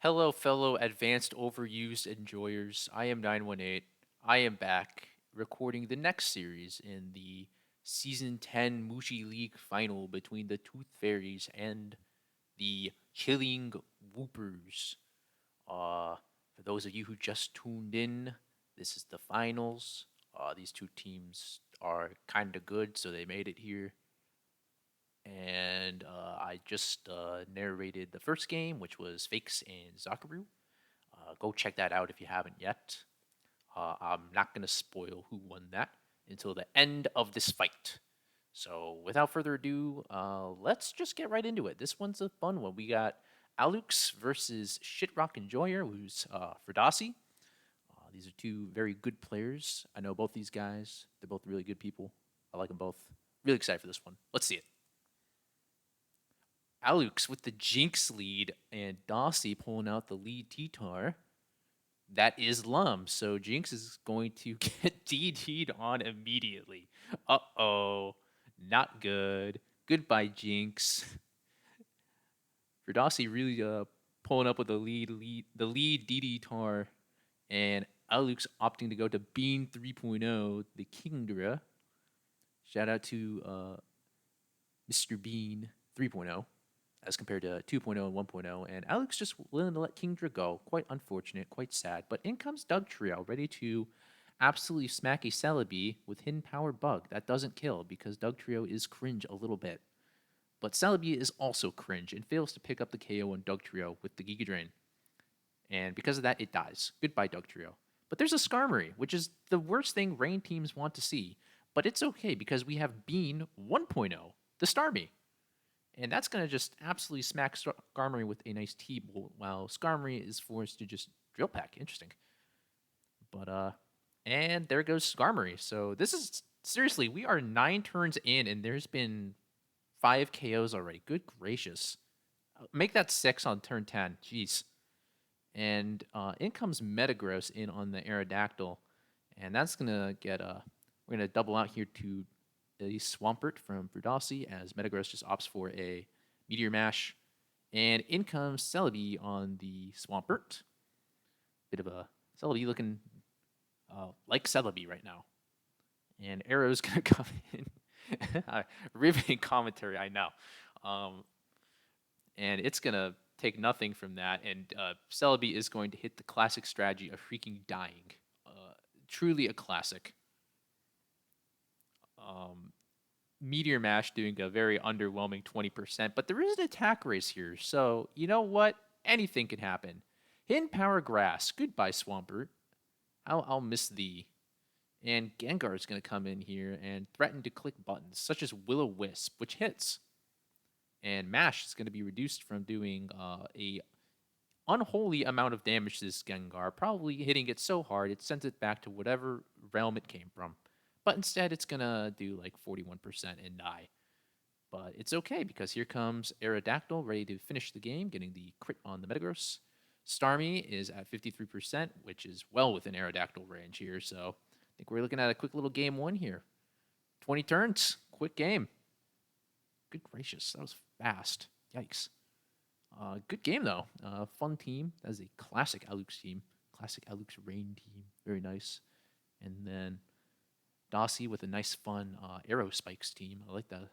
Hello, fellow advanced overused enjoyers. I am 918. I am back recording the next series in the Season 10 Mushi League final between the Tooth Fairies and the Chilling Whoopers. For those of you who just tuned in, this is the finals. These two teams are kind of good, so they made it here. And I just narrated the first game, which was Fakes and Zakaru. Go check that out if you haven't yet. I'm not going to spoil who won that until the end of this fight. So without further ado, let's just get right into it. This one's a fun one. We got Alucs versus Shitrock Enjoyer, who's Fruhdazi. These are two very good players. I know both these guys. They're both really good people. I like them both. Really excited for this one. Let's see it. Alucs with the Jinx lead and Dossie pulling out the lead T-Tar. That is Lum. So Jinx is going to get DD'd on immediately. Uh-oh. Not good. Goodbye, Jinx. Fruhdazi really pulling up with the lead DD Tar. And Alucs opting to go to Bean 3.0, the Kingdra. Shout out to Mr. Bean 3.0 as compared to 2.0 and 1.0. And Alex just willing to let Kingdra go. Quite unfortunate, quite sad. But in comes Dugtrio, ready to absolutely smack a Celebi with Hidden Power Bug. That doesn't kill because Dugtrio is cringe a little bit. But Celebi is also cringe and fails to pick up the KO on Dugtrio with the Giga Drain. And because of that, it dies. Goodbye, Dugtrio. But there's a Skarmory, which is the worst thing Rain teams want to see. But it's okay because we have Bean 1.0, the Starmie. And that's going to just absolutely smack Skarmory with a nice T-Bolt, while Skarmory is forced to just Drill Peck. Interesting. But, and there goes Skarmory. So this is, seriously, we are 9 turns in, and there's been 5 KOs already. Good gracious. Make that 6 on turn 10. Jeez. And in comes Metagross in on the Aerodactyl. And that's going to get, we're going to double out here to a Swampert from Fruhdazi as Metagross just opts for a Meteor Mash. And in comes Celebi on the Swampert. Bit of a Celebi looking like Celebi right now. And Arrow's going to come in. Riveting commentary, I know. And it's going to take nothing from that. And Celebi is going to hit the classic strategy of freaking dying. Truly a classic. Meteor Mash doing a very underwhelming 20%, but there is an attack race here, so you know what? Anything can happen. Hidden Power Grass. Goodbye, Swampert. I'll miss thee. And Gengar is going to come in here and threaten to click buttons, such as Will-O-Wisp, which hits. And Mash is going to be reduced from doing a unholy amount of damage to this Gengar, probably hitting it so hard it sends it back to whatever realm it came from. But instead, it's going to do like 41% and die. But it's okay because here comes Aerodactyl ready to finish the game, getting the crit on the Metagross. Starmie is at 53%, which is well within Aerodactyl range here. So I think we're looking at a quick little game 1 here. 20 turns, quick game. Good gracious, that was fast. Yikes. Good game, though. Fun team. That is a classic Alucs team. Classic Alucs Rain team. Very nice. And then Dossie with a nice, fun Arrow Spikes team. I like that.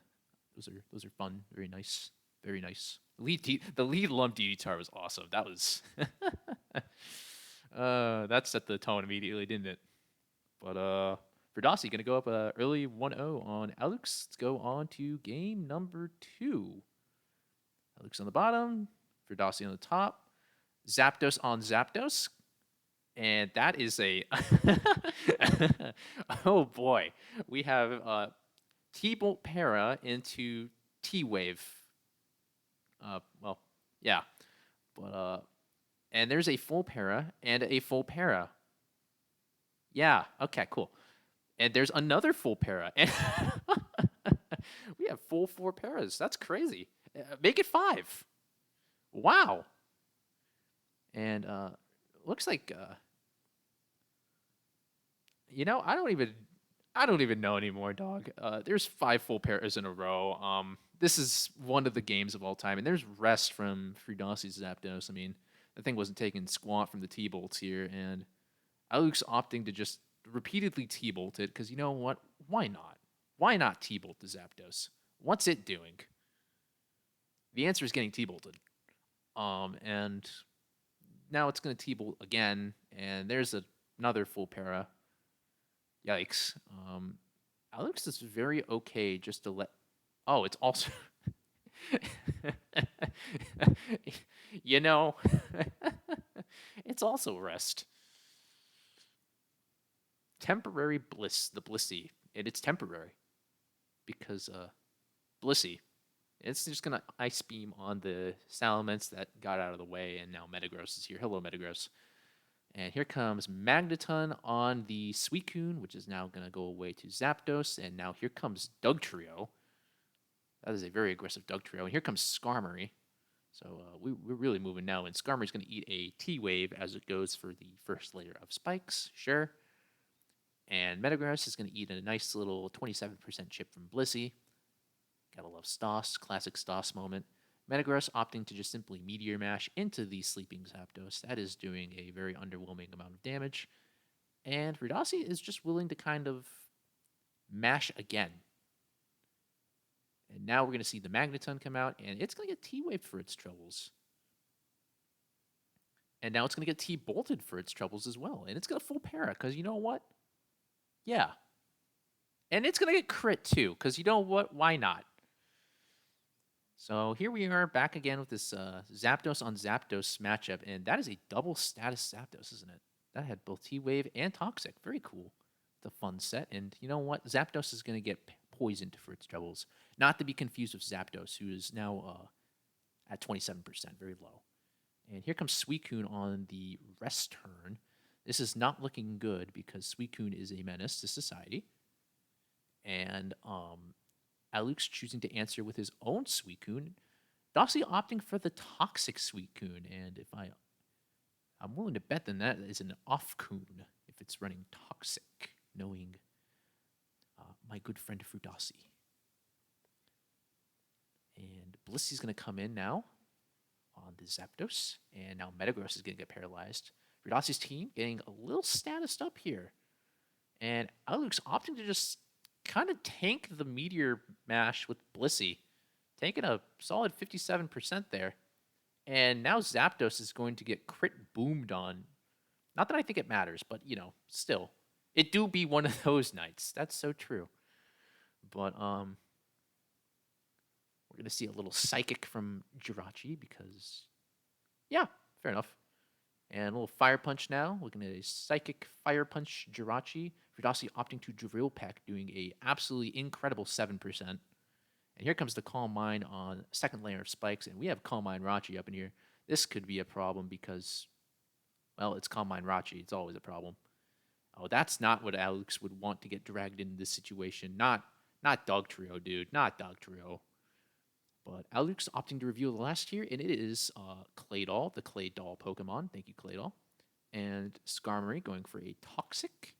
Those are fun. Very nice. Very nice. The lead Lump DD-Tar was awesome. That was that set the tone immediately, didn't it? But for Dossie, gonna go up early 1-0 on Alucs. Let's go on to game number 2. Alucs on the bottom, for Dossie on the top. Zapdos on Zapdos. And that is a oh boy. We have T-Bolt Para into T-Wave. Well, yeah. But and there's a full para and a full para. Yeah, okay, cool. And there's another full para. And we have full 4 paras. That's crazy. Make it 5. Wow. And looks like you know, I don't even know anymore, dog. There's 5 full pairs in a row. This is one of the games of all time, and there's rest from Fruhdazi's Zapdos. I mean, That thing wasn't taking squat from the T-bolts here, and Alucs opting to just repeatedly T-bolt it, because you know what? Why not? Why not T-bolt the Zapdos? What's it doing? The answer is getting T-bolted. And now it's going to T-bolt again, and there's another full para. Yikes. Alex is very okay just to let. Oh, it's also. you know, it's also rest. Temporary bliss, the Blissey. And it's temporary because Blissey. It's just gonna ice beam on the Salamence that got out of the way, and now Metagross is here. Hello, Metagross. And here comes Magneton on the Suicune, which is now going to go away to Zapdos. And now here comes Dugtrio. That is a very aggressive Dugtrio. And here comes Skarmory. So we're really moving now. And Skarmory's going to eat a T-Wave as it goes for the first layer of spikes. Sure. And Metagross is going to eat a nice little 27% chip from Blissey. Gotta love Stoss. Classic Stoss moment. Metagross opting to just simply Meteor Mash into the sleeping Zapdos. That is doing a very underwhelming amount of damage. And Fruhdazi is just willing to kind of mash again. And now we're going to see the Magneton come out, and it's going to get T-Waved for its troubles. And now it's going to get T-Bolted for its troubles as well. And it's going to full para, because you know what? Yeah. And it's going to get crit too, because you know what? Why not? So here we are back again with this Zapdos on Zapdos matchup, and that is a double status Zapdos, isn't it? That had both T-Wave and Toxic. Very cool. It's a fun set, and you know what? Zapdos is going to get poisoned for its troubles. Not to be confused with Zapdos, who is now at 27%, very low. And here comes Suicune on the rest turn. This is not looking good because Suicune is a menace to society. And Alucs choosing to answer with his own Suicune. Dossie opting for the toxic Suicune, and if I'm willing to bet then that is an off-coon if it's running toxic, knowing my good friend Fruhdazi. And Blissey's going to come in now on the Zapdos, and now Metagross is going to get paralyzed. Fruhdazi's team getting a little statused up here, and Alucs opting to just kind of tank the Meteor Mash with Blissey, taking a solid 57% there. And now Zapdos is going to get crit boomed on. Not that I think it matters, but, you know, still. It do be one of those nights. That's so true. But, we're going to see a little Psychic from Jirachi because, yeah, fair enough. And a little Fire Punch now. Looking at a Psychic Fire Punch Jirachi. Fruhdazi opting to Drill Peck, doing a absolutely incredible 7%. And here comes the Calm Mind on second layer of spikes. And we have Calm Mind Rachi up in here. This could be a problem because, well, it's Calm Mind Rachi. It's always a problem. Oh, that's not what Alex would want to get dragged into this situation. Not Dugtrio, dude. Not Dugtrio. But Alucs opting to reveal the last tier, and it is Claydol, the Claydol Pokemon. Thank you, Claydol. And Skarmory going for a Toxic.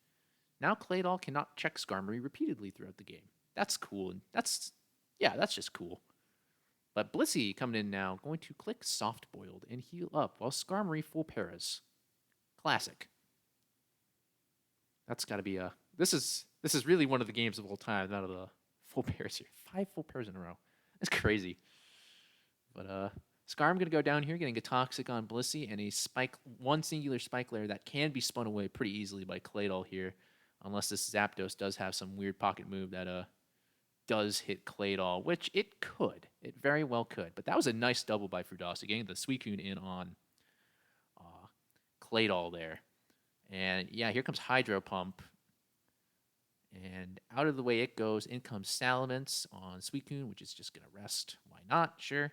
Now Claydol cannot check Skarmory repeatedly throughout the game. That's cool. And that's just cool. But Blissey coming in now, going to click Soft Boiled and heal up while Skarmory full paras. Classic. That's got to be a... This is really one of the games of all time out of the full pairs here. 5 full pairs in a row. That's crazy. But Skarm going to go down here, getting a Toxic on Blissey, and one singular spike layer that can be spun away pretty easily by Claydol here, unless this Zapdos does have some weird pocket move that does hit Claydol, which it could. It very well could. But that was a nice double by Fruhdazi, getting the Suicune in on Claydol there. And yeah, here comes Hydro Pump. And out of the way it goes. In comes Salamence on Suicune, which is just going to rest. Why not? Sure.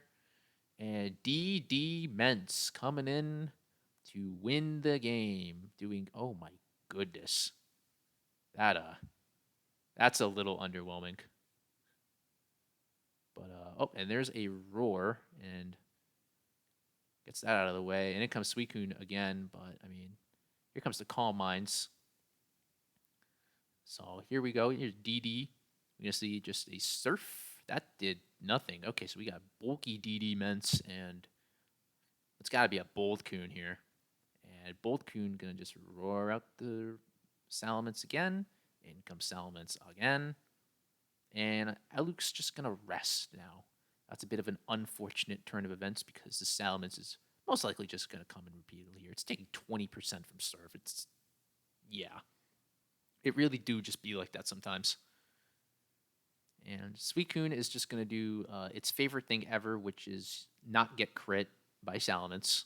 And DD Mence coming in to win the game. Doing, oh my goodness. That's a little underwhelming. But, oh, and there's a Roar. And gets that out of the way. And in comes Suicune again. But, I mean, here comes the Calm Minds. So here we go. Here's DD. We're going to see just a Surf. That did nothing. Okay, so we got bulky DD Mence and It's got to be a Bold Coon here. And Bold Coon going to just roar out the Salamence again. In comes Salamence again. And Alucs just going to rest now. That's a bit of an unfortunate turn of events because the Salamence is most likely just going to come in repeatedly here. It's taking 20% from Surf. It's, yeah. It really do just be like that sometimes. And Suicune is just going to do its favorite thing ever, which is not get crit by Salamence.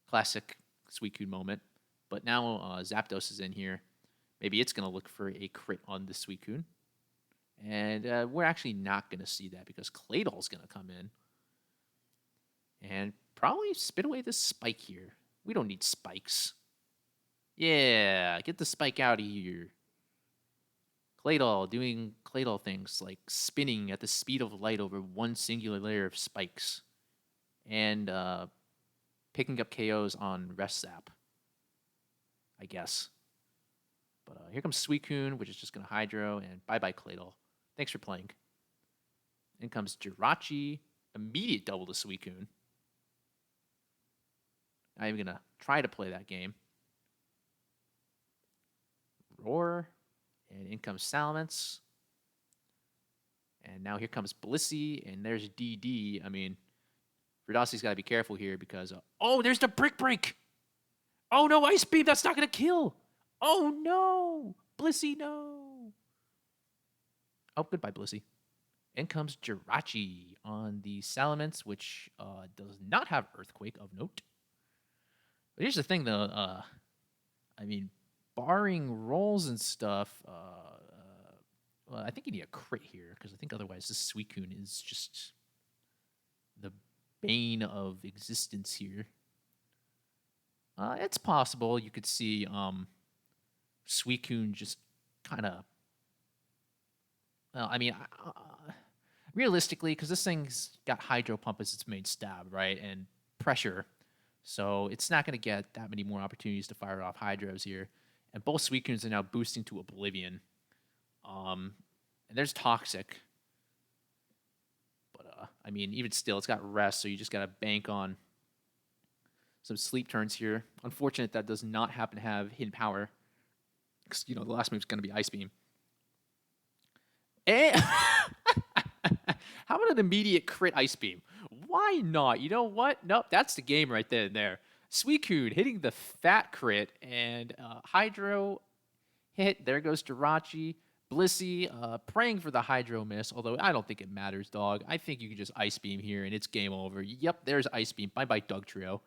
Classic Suicune moment. But now Zapdos is in here. Maybe it's going to look for a crit on the Suicune. And we're actually not going to see that because Claydol's going to come in. And probably spit away this spike here. We don't need spikes. Yeah, get the spike out of here. Claydol doing Claydol things like spinning at the speed of light over one singular layer of spikes. And picking up KOs on Rest Zap, I guess. But here comes Suicune, which is just going to Hydro, and bye-bye Claydol. Thanks for playing. In comes Jirachi, immediate double to Suicune. Not even going to try to play that game. Roar, and in comes Salamence. And now here comes Blissey, and there's DD. I mean, Fruhdazi's got to be careful here because... oh, there's the Brick Break! Oh, no, Ice Beam, that's not going to kill! Oh, no! Blissey, no! Oh, goodbye, Blissey. In comes Jirachi on the Salamence, which does not have Earthquake of note. But here's the thing, though. I mean, barring rolls and stuff, well, I think you need a crit here, because I think otherwise this Suicune is just the bane of existence here. It's possible you could see Suicune just kind of... well, I mean, realistically, because this thing's got Hydro Pump as its main stab, right? And pressure. So it's not going to get that many more opportunities to fire off Hydros here. And both Suicunes are now boosting to Oblivion. And there's Toxic. But, I mean, even still, it's got Rest, so you just got to bank on some sleep turns here. Unfortunate that does not happen to have Hidden Power. Because, you know, the last move is going to be Ice Beam. And how about an immediate crit Ice Beam? Why not? You know what? Nope, that's the game right then and there. Suicune hitting the fat crit, and Hydro hit. There goes Jirachi. Blissey praying for the Hydro miss, although I don't think it matters, dog. I think you can just Ice Beam here, and it's game over. Yep, there's Ice Beam. Bye-bye, Dugtrio.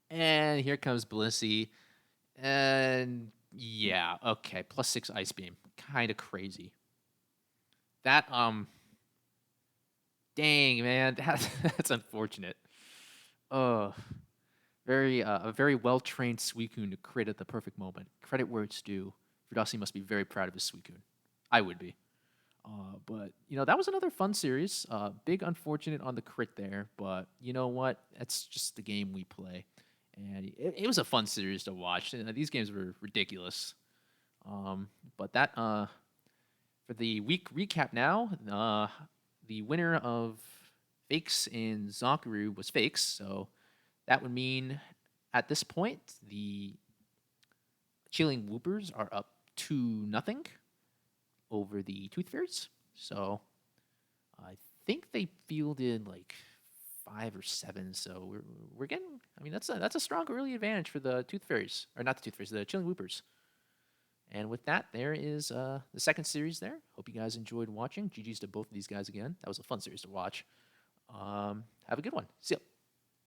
And here comes Blissey. And yeah, okay, +6 Ice Beam. Kind of crazy. That, dang, man, that's unfortunate. A very well-trained Suicune to crit at the perfect moment. Credit where it's due. Fruhdazi must be very proud of his Suicune. I would be. But, you know, that was another fun series. Big unfortunate on the crit there, but you know what? That's just the game we play. And it was a fun series to watch. These games were ridiculous. But that, for the week recap now, the winner of Fakes and Zonkaroo was Fakes, so that would mean at this point the Chilling Whoopers are up 2-0 over the Tooth Fairies. So I think they fielded like 5 or 7. So we're getting. I mean, that's a strong early advantage for the Tooth Fairies, or not the Tooth Fairies, the Chilling Whoopers. And with that, there is the second series there. Hope you guys enjoyed watching. GG's to both of these guys again. That was a fun series to watch. Have a good one. See ya.